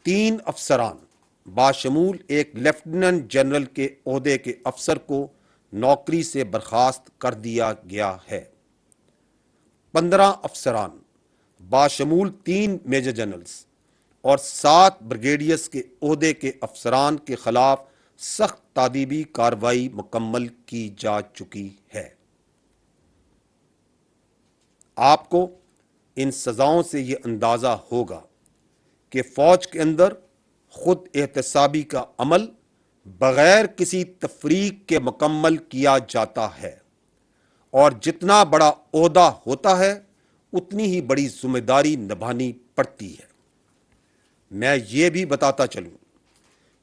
3 افسران باشمول ایک lieutenant general کے عہدے کے افسر کو نوکری سے برخاست کر دیا گیا ہے۔ 15 افسران باشمول 3 میجر جنرلز اور 7 بریگیڈیئرز کے عہدے کے افسران کے خلاف سخت تادیبی کارروائی مکمل کی جا چکی ہے۔ آپ کو ان سزاؤں سے یہ اندازہ ہوگا کہ فوج کے اندر خود احتسابی کا عمل بغیر کسی تفریق کے مکمل کیا جاتا ہے، اور جتنا بڑا عہدہ ہوتا ہے اتنی ہی بڑی ذمہ داری نبھانی پڑتی ہے۔ میں یہ بھی بتاتا چلوں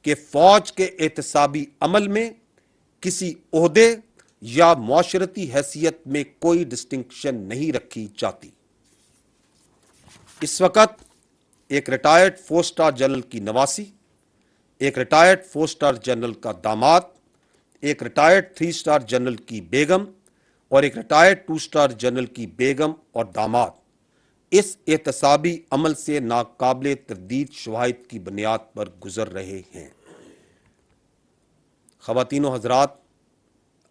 کہ فوج کے احتسابی عمل میں کسی عہدے یا معاشرتی حیثیت میں کوئی ڈسٹنکشن نہیں رکھی جاتی۔ اس وقت ایک ریٹائرڈ 4 اسٹار جنرل کی نواسی، ایک ریٹائرڈ 4 اسٹار جنرل کا داماد، ایک ریٹائرڈ 3 اسٹار جنرل کی بیگم اور ایک ریٹائرڈ 2 اسٹار جنرل کی بیگم اور داماد اس احتسابی عمل سے ناقابل تردید شواہد کی بنیاد پر گزر رہے ہیں۔ خواتین و حضرات،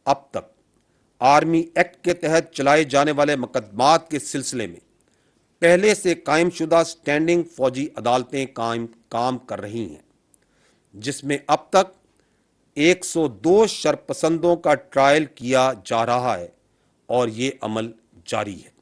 اب تک آرمی ایکٹ کے تحت چلائے جانے والے مقدمات کے سلسلے میں پہلے سے قائم شدہ سٹینڈنگ فوجی عدالتیں کام کر رہی ہیں، جس میں اب تک 102 شرپسندوں کا ٹرائل کیا جا رہا ہے اور یہ عمل جاری ہے۔